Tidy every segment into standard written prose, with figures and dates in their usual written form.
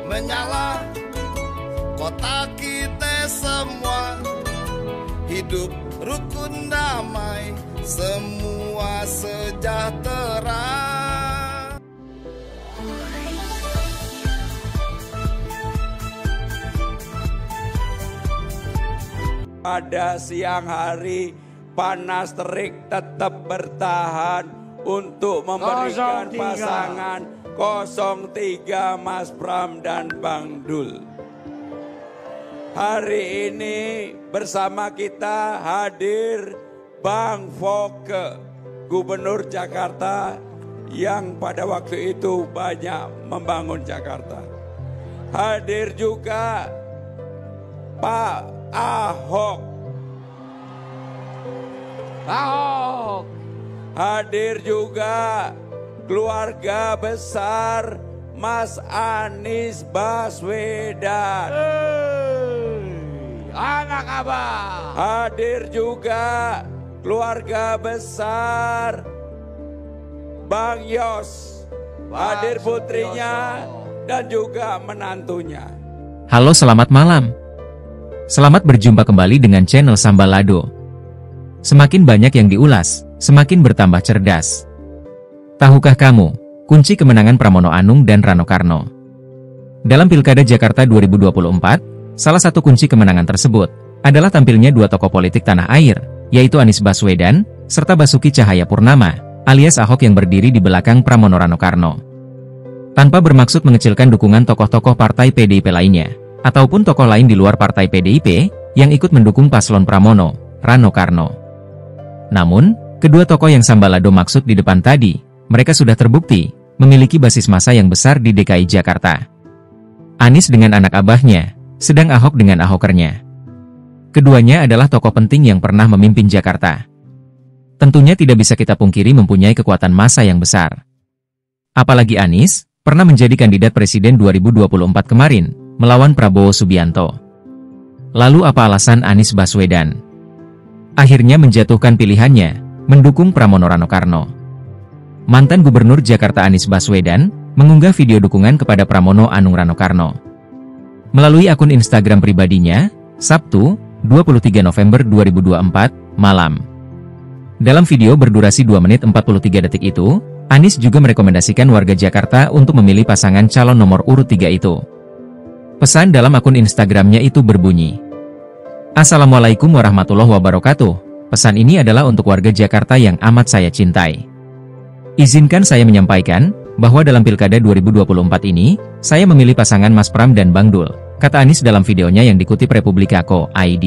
menyala, kota kita semua hidup rukun damai, semua sejahtera. Pada siang hari panas terik tetap bertahan untuk memberikan pasangan 03 Mas Pram dan Bang Dul. Hari ini bersama kita hadir Bang Foke, Gubernur Jakarta yang pada waktu itu banyak membangun Jakarta. Hadir juga Pak Ahok. Hadir juga keluarga besar Mas Anies Baswedan. Anak abang. Hadir juga keluarga besar Bang Yos. Hadir putrinya dan juga menantunya. Halo, selamat malam. Selamat berjumpa kembali dengan channel Sambalado. Semakin banyak yang diulas, semakin bertambah cerdas. Tahukah kamu, kunci kemenangan Pramono Anung dan Rano Karno? Dalam Pilkada Jakarta 2024, salah satu kunci kemenangan tersebut adalah tampilnya dua tokoh politik tanah air, yaitu Anies Baswedan, serta Basuki Cahayapurnama, alias Ahok yang berdiri di belakang Pramono Rano Karno. Tanpa bermaksud mengecilkan dukungan tokoh-tokoh partai PDIP lainnya, ataupun tokoh lain di luar partai PDIP yang ikut mendukung paslon Pramono Rano Karno. Namun, kedua tokoh yang Sambalado maksud di depan tadi, mereka sudah terbukti memiliki basis massa yang besar di DKI Jakarta. Anies dengan anak abahnya, sedang Ahok dengan Ahokernya. Keduanya adalah tokoh penting yang pernah memimpin Jakarta. Tentunya tidak bisa kita pungkiri mempunyai kekuatan massa yang besar. Apalagi Anies pernah menjadi kandidat presiden 2024 kemarin, melawan Prabowo Subianto. Lalu apa alasan Anies Baswedan akhirnya menjatuhkan pilihannya, mendukung Pramono Rano Karno? Mantan Gubernur Jakarta Anies Baswedan mengunggah video dukungan kepada Pramono Anung Rano Karno melalui akun Instagram pribadinya, Sabtu, 23 November 2024, malam. Dalam video berdurasi 2 menit 43 detik itu, Anies juga merekomendasikan warga Jakarta untuk memilih pasangan calon nomor urut 3 itu. Pesan dalam akun Instagramnya itu berbunyi, "Assalamualaikum warahmatullahi wabarakatuh. Pesan ini adalah untuk warga Jakarta yang amat saya cintai. Izinkan saya menyampaikan bahwa dalam Pilkada 2024 ini, saya memilih pasangan Mas Pram dan Bang Dul," kata Anies dalam videonya yang dikutip Republika.co.id,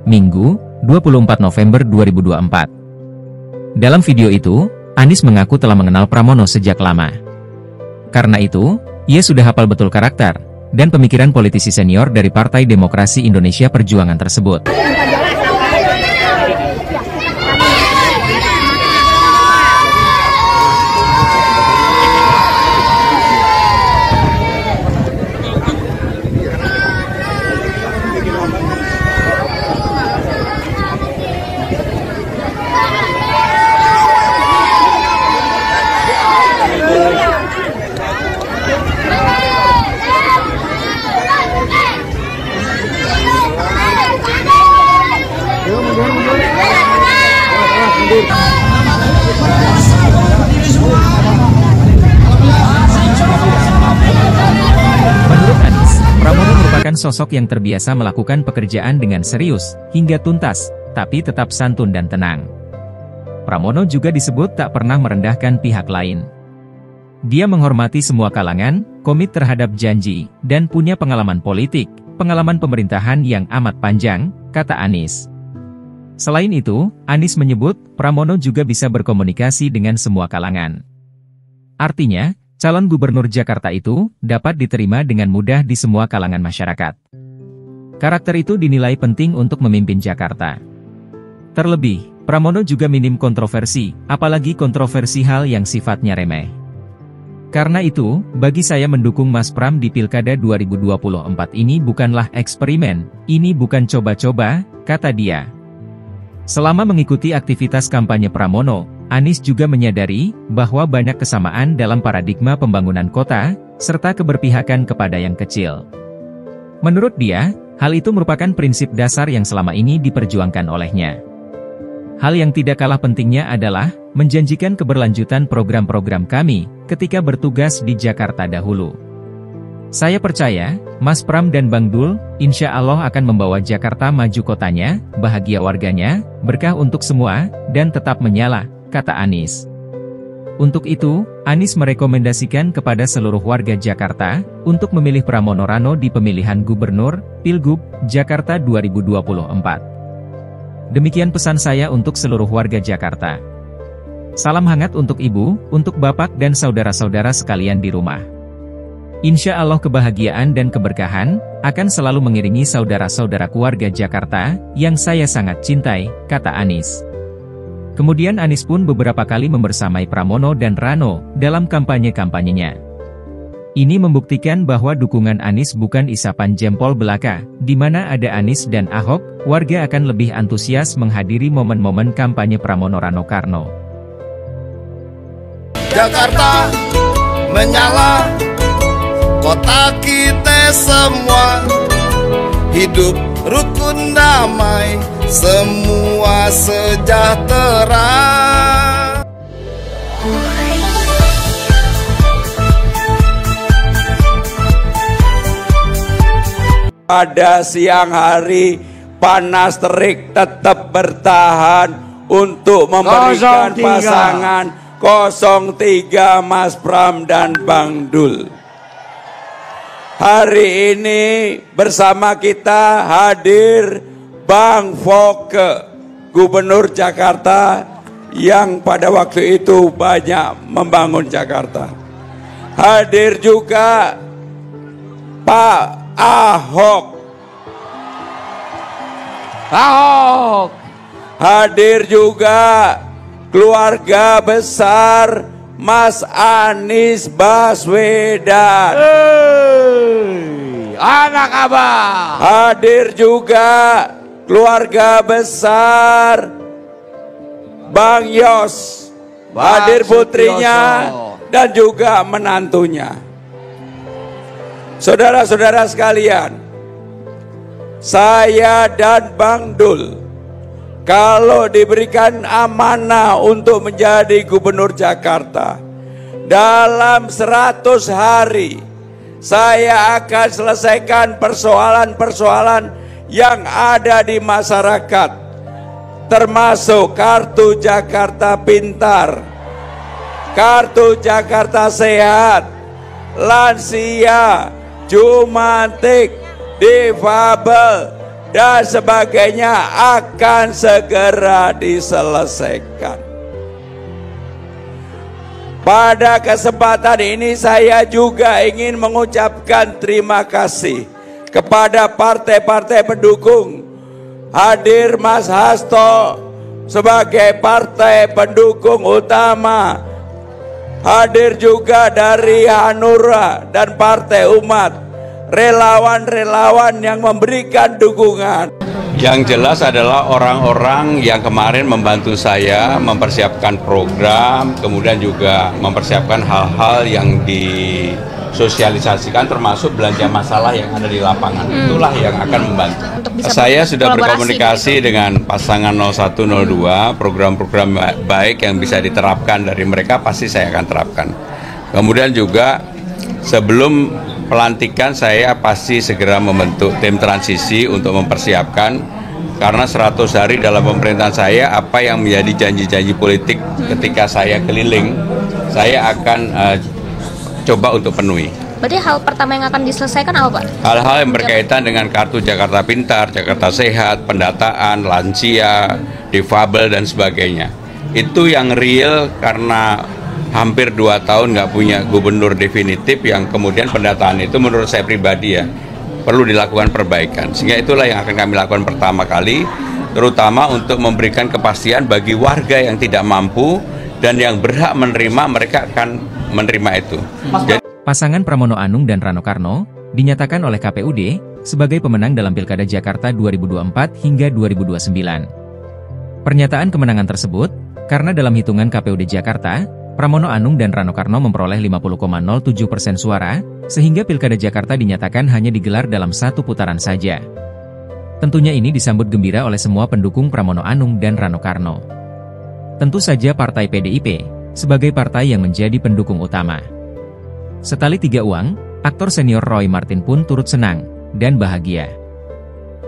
Minggu, 24 November 2024. Dalam video itu, Anies mengaku telah mengenal Pramono sejak lama. Karena itu, ia sudah hafal betul karakter dan pemikiran politisi senior dari Partai Demokrasi Indonesia Perjuangan tersebut. Menurut Anies, Pramono merupakan sosok yang terbiasa melakukan pekerjaan dengan serius hingga tuntas, tapi tetap santun dan tenang. Pramono juga disebut tak pernah merendahkan pihak lain. Dia menghormati semua kalangan, komit terhadap janji, dan punya pengalaman politik, pengalaman pemerintahan yang amat panjang, kata Anies. Selain itu, Anies menyebut, Pramono juga bisa berkomunikasi dengan semua kalangan. Artinya, calon gubernur Jakarta itu dapat diterima dengan mudah di semua kalangan masyarakat. Karakter itu dinilai penting untuk memimpin Jakarta. Terlebih, Pramono juga minim kontroversi, apalagi kontroversi hal yang sifatnya remeh. Karena itu, bagi saya mendukung Mas Pram di Pilkada 2024 ini bukanlah eksperimen, ini bukan coba-coba, kata dia. Selama mengikuti aktivitas kampanye Pramono, Anies juga menyadari bahwa banyak kesamaan dalam paradigma pembangunan kota, serta keberpihakan kepada yang kecil. Menurut dia, hal itu merupakan prinsip dasar yang selama ini diperjuangkan olehnya. Hal yang tidak kalah pentingnya adalah menjanjikan keberlanjutan program-program kami ketika bertugas di Jakarta dahulu. Saya percaya, Mas Pram dan Bang Dul, insya Allah akan membawa Jakarta maju kotanya, bahagia warganya, berkah untuk semua, dan tetap menyala, kata Anies. Untuk itu, Anies merekomendasikan kepada seluruh warga Jakarta untuk memilih Pramono Rano di pemilihan Gubernur, Pilgub, Jakarta 2024. Demikian pesan saya untuk seluruh warga Jakarta. Salam hangat untuk ibu, untuk bapak dan saudara-saudara sekalian di rumah. Insya Allah kebahagiaan dan keberkahan akan selalu mengiringi saudara-saudara keluarga Jakarta yang saya sangat cintai, kata Anies. Kemudian Anies pun beberapa kali membersamai Pramono dan Rano dalam kampanye-kampanyenya. Ini membuktikan bahwa dukungan Anies bukan isapan jempol belaka, di mana ada Anies dan Ahok, warga akan lebih antusias menghadiri momen-momen kampanye Pramono Rano Karno. Jakarta menyala, kota kita semua, hidup rukun damai, semua sejahtera. Pada siang hari, panas terik tetap bertahan untuk memberikan 03. pasangan 03 Mas Pram dan Bang Dul. Hari ini bersama kita hadir Bang Foke, Gubernur Jakarta yang pada waktu itu banyak membangun Jakarta. Hadir juga Pak Ahok. Hadir juga keluarga besar Mas Anies Baswedan. Anak abah. Hadir juga keluarga besar Bang Yos. Hadir putrinya dan juga menantunya. Saudara-saudara sekalian, saya dan Bang Dul, kalau diberikan amanah untuk menjadi Gubernur Jakarta, dalam 100 hari, saya akan selesaikan persoalan-persoalan yang ada di masyarakat, termasuk Kartu Jakarta Pintar, Kartu Jakarta Sehat, lansia, jumantik, difabel, dan sebagainya akan segera diselesaikan. Pada kesempatan ini saya juga ingin mengucapkan terima kasih kepada partai-partai pendukung. Hadir Mas Hasto sebagai partai pendukung utama. Hadir juga dari Hanura dan Partai Umat, relawan-relawan yang memberikan dukungan. Yang jelas adalah orang-orang yang kemarin membantu saya mempersiapkan program, kemudian juga mempersiapkan hal-hal yang disosialisasikan, termasuk belanja masalah yang ada di lapangan. Itulah yang akan membantu. Saya sudah berkomunikasi dengan pasangan 0102, program-program baik yang bisa diterapkan dari mereka pasti saya akan terapkan. Kemudian juga sebelum pelantikan saya pasti segera membentuk tim transisi untuk mempersiapkan, karena 100 hari dalam pemerintahan saya, apa yang menjadi janji-janji politik ketika saya keliling, saya akan coba untuk penuhi. Berarti hal pertama yang akan diselesaikan apa, Pak? Hal-hal yang berkaitan dengan Kartu Jakarta Pintar, Jakarta Sehat, pendataan, lansia, difabel, dan sebagainya. Itu yang real karena hampir 2 tahun nggak punya gubernur definitif, yang kemudian pendataan itu menurut saya pribadi ya perlu dilakukan perbaikan. Sehingga itulah yang akan kami lakukan pertama kali, terutama untuk memberikan kepastian bagi warga yang tidak mampu dan yang berhak menerima, mereka akan menerima itu. Pasangan Pramono Anung dan Rano Karno dinyatakan oleh KPUD sebagai pemenang dalam Pilkada Jakarta 2024 hingga 2029. Pernyataan kemenangan tersebut karena dalam hitungan KPUD Jakarta, Pramono Anung dan Rano Karno memperoleh 50,07% suara, sehingga Pilkada Jakarta dinyatakan hanya digelar dalam satu putaran saja. Tentunya ini disambut gembira oleh semua pendukung Pramono Anung dan Rano Karno. Tentu saja Partai PDIP, sebagai partai yang menjadi pendukung utama. Setali tiga uang, aktor senior Roy Marten pun turut senang dan bahagia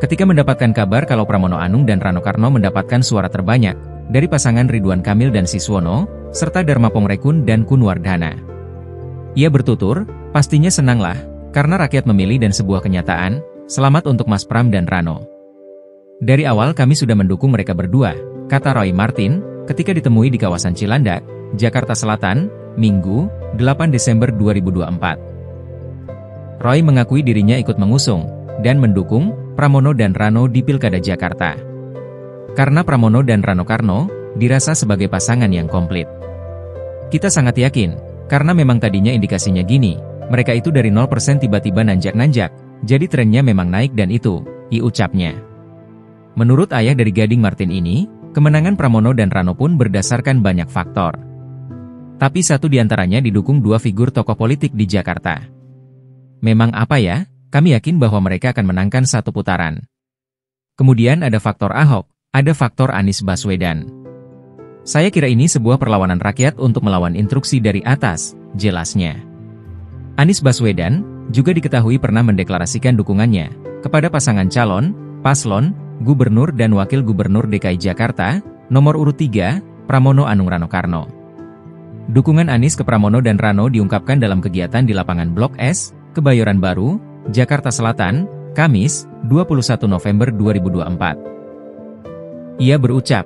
ketika mendapatkan kabar kalau Pramono Anung dan Rano Karno mendapatkan suara terbanyak dari pasangan Ridwan Kamil dan Siswono, serta Dharma Pongrekun dan Kunwardhana. Ia bertutur, pastinya senanglah, karena rakyat memilih dan sebuah kenyataan, selamat untuk Mas Pram dan Rano. Dari awal kami sudah mendukung mereka berdua, kata Roy Marten, ketika ditemui di kawasan Cilandak, Jakarta Selatan, Minggu, 8 Desember 2024. Roy mengakui dirinya ikut mengusung dan mendukung Pramono dan Rano di Pilkada Jakarta. Karena Pramono dan Rano Karno dirasa sebagai pasangan yang komplit. Kita sangat yakin, karena memang tadinya indikasinya gini, mereka itu dari 0% tiba-tiba nanjak-nanjak, jadi trennya memang naik dan itu, ucapnya. Menurut ayah dari Gading Marten ini, kemenangan Pramono dan Rano pun berdasarkan banyak faktor. Tapi satu diantaranya didukung dua figur tokoh politik di Jakarta. Memang apa ya? Kami yakin bahwa mereka akan menangkan satu putaran. Kemudian ada faktor Ahok, ada faktor Anies Baswedan. Saya kira ini sebuah perlawanan rakyat untuk melawan instruksi dari atas, jelasnya. Anies Baswedan juga diketahui pernah mendeklarasikan dukungannya kepada pasangan calon, paslon, gubernur dan wakil gubernur DKI Jakarta, nomor urut 3, Pramono Anung Rano Karno. Dukungan Anies ke Pramono dan Rano diungkapkan dalam kegiatan di lapangan Blok S, Kebayoran Baru, Jakarta Selatan, Kamis, 21 November 2024. Ia berucap,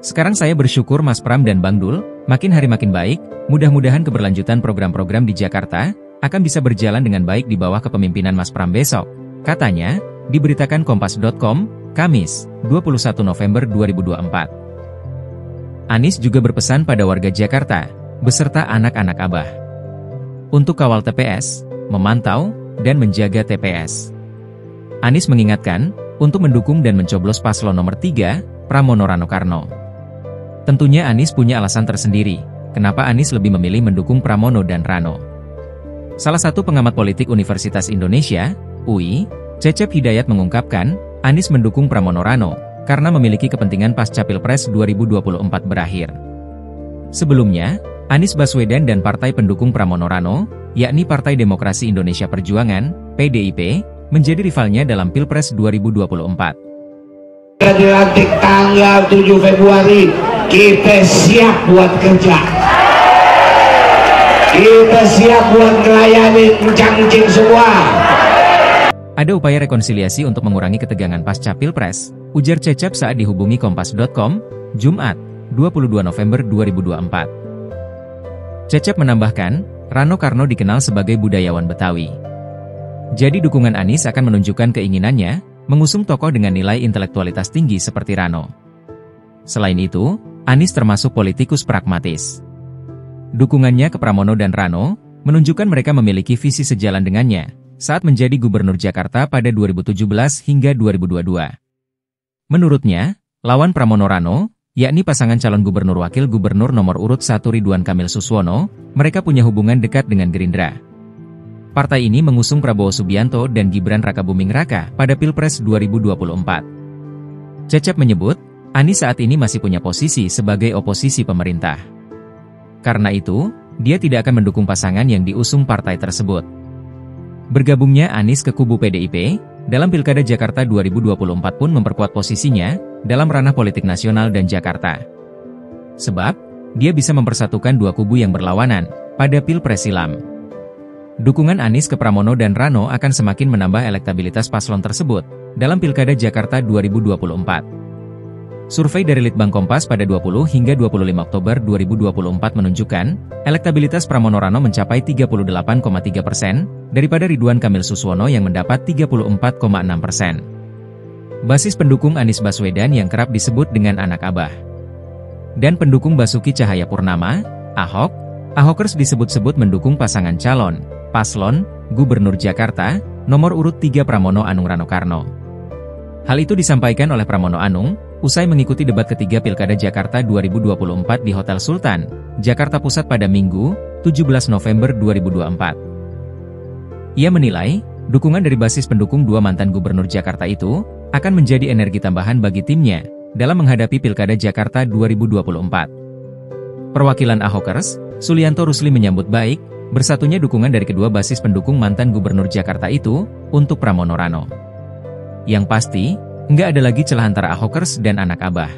"Sekarang saya bersyukur Mas Pram dan Bang Dul, makin hari makin baik, mudah-mudahan keberlanjutan program-program di Jakarta akan bisa berjalan dengan baik di bawah kepemimpinan Mas Pram besok," katanya, diberitakan Kompas.com, Kamis, 21 November 2024. Anies juga berpesan pada warga Jakarta, beserta anak-anak Abah, untuk kawal TPS, memantau, dan menjaga TPS. Anies mengingatkan, untuk mendukung dan mencoblos paslon nomor 3, Pramono Rano Karno. Tentunya Anies punya alasan tersendiri, kenapa Anies lebih memilih mendukung Pramono dan Rano. Salah satu pengamat politik Universitas Indonesia, UI, Cecep Hidayat mengungkapkan, Anies mendukung Pramono Rano, karena memiliki kepentingan pasca Pilpres 2024 berakhir. Sebelumnya, Anies Baswedan dan partai pendukung Pramono Rano, yakni Partai Demokrasi Indonesia Perjuangan, PDIP, menjadi rivalnya dalam Pilpres 2024. Dilantik tanggal 7 Februari, kita siap buat kerja. Kita siap buat melayani kencang-kencing semua. Ada upaya rekonsiliasi untuk mengurangi ketegangan pasca Pilpres, ujar Cecep saat dihubungi Kompas.com, Jumat, 22 November 2024. Cecep menambahkan, Rano Karno dikenal sebagai budayawan Betawi. Jadi dukungan Anies akan menunjukkan keinginannya mengusung tokoh dengan nilai intelektualitas tinggi seperti Rano. Selain itu, Anies termasuk politikus pragmatis. Dukungannya ke Pramono dan Rano menunjukkan mereka memiliki visi sejalan dengannya saat menjadi Gubernur Jakarta pada 2017 hingga 2022. Menurutnya, lawan Pramono Rano, yakni pasangan calon gubernur wakil gubernur nomor urut 1 Ridwan Kamil Suswono, mereka punya hubungan dekat dengan Gerindra. Partai ini mengusung Prabowo Subianto dan Gibran Rakabuming Raka pada Pilpres 2024. Cecep menyebut, Anies saat ini masih punya posisi sebagai oposisi pemerintah. Karena itu, dia tidak akan mendukung pasangan yang diusung partai tersebut. Bergabungnya Anies ke kubu PDIP, dalam Pilkada Jakarta 2024 pun memperkuat posisinya dalam ranah politik nasional dan Jakarta. Sebab, dia bisa mempersatukan dua kubu yang berlawanan pada Pilpres silam. Dukungan Anies ke Pramono dan Rano akan semakin menambah elektabilitas paslon tersebut dalam Pilkada Jakarta 2024. Survei dari Litbang Kompas pada 20 hingga 25 Oktober 2024 menunjukkan, elektabilitas Pramono Rano mencapai 38,3% daripada Ridwan Kamil Suswono yang mendapat 34,6%. Basis pendukung Anies Baswedan yang kerap disebut dengan anak Abah. Dan pendukung Basuki Cahayapurnama, Ahok, Ahokers disebut-sebut mendukung pasangan calon, paslon, Gubernur Jakarta, nomor urut 3 Pramono Anung Rano Karno. Hal itu disampaikan oleh Pramono Anung, Usai mengikuti debat ketiga Pilkada Jakarta 2024 di Hotel Sultan, Jakarta Pusat pada Minggu, 17 November 2024. Ia menilai, dukungan dari basis pendukung dua mantan gubernur Jakarta itu akan menjadi energi tambahan bagi timnya dalam menghadapi Pilkada Jakarta 2024. Perwakilan Ahokers, Sulianto Rusli menyambut baik bersatunya dukungan dari kedua basis pendukung mantan gubernur Jakarta itu untuk Pramono Rano. Yang pasti, nggak ada lagi celah antara Ahokers dan anak abah.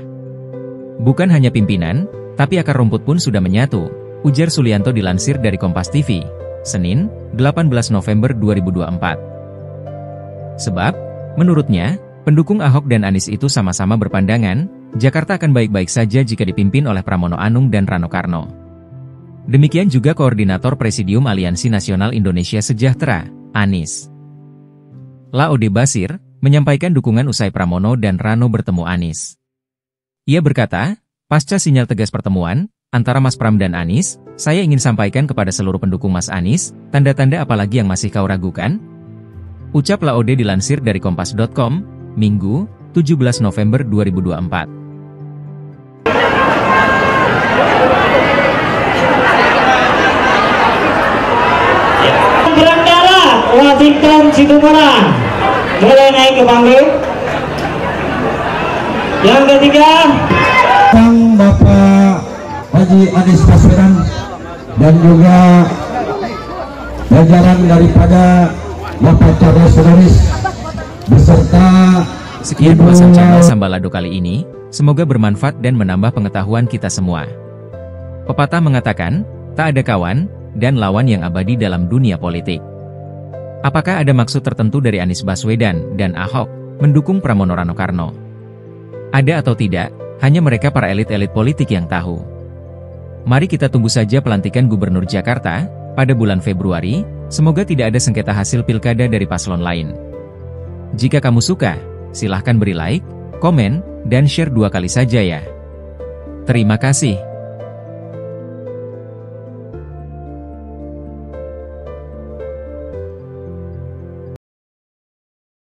Bukan hanya pimpinan, tapi akar rumput pun sudah menyatu, ujar Sulianto dilansir dari Kompas TV, Senin, 18 November 2024. Sebab, menurutnya, pendukung Ahok dan Anies itu sama-sama berpandangan, Jakarta akan baik-baik saja jika dipimpin oleh Pramono Anung dan Rano Karno. Demikian juga Koordinator Presidium Aliansi Nasional Indonesia Sejahtera, Anies Laode Basir, menyampaikan dukungan usai Pramono dan Rano bertemu Anies. Ia berkata, pasca sinyal tegas pertemuan antara Mas Pram dan Anies, saya ingin sampaikan kepada seluruh pendukung Mas Anies, tanda-tanda apalagi yang masih kau ragukan? Ucap Laode dilansir dari Kompas.com, Minggu, 17 November 2024. Berangkara Washington Situmorang boleh naik ke panggung. Yang ketiga, Sang Bapak Haji Anies Baswedan dan juga jajaran daripada Bapak Charles Boris beserta Sekian ulasan channel Sambalado kali ini, semoga bermanfaat dan menambah pengetahuan kita semua. Pepatah mengatakan, tak ada kawan dan lawan yang abadi dalam dunia politik. Apakah ada maksud tertentu dari Anies Baswedan dan Ahok mendukung Pramono Rano Karno? Ada atau tidak, hanya mereka para elit-elit politik yang tahu. Mari kita tunggu saja pelantikan Gubernur Jakarta pada bulan Februari, semoga tidak ada sengketa hasil pilkada dari paslon lain. Jika kamu suka, silahkan beri like, komen, dan share 2 kali saja ya. Terima kasih.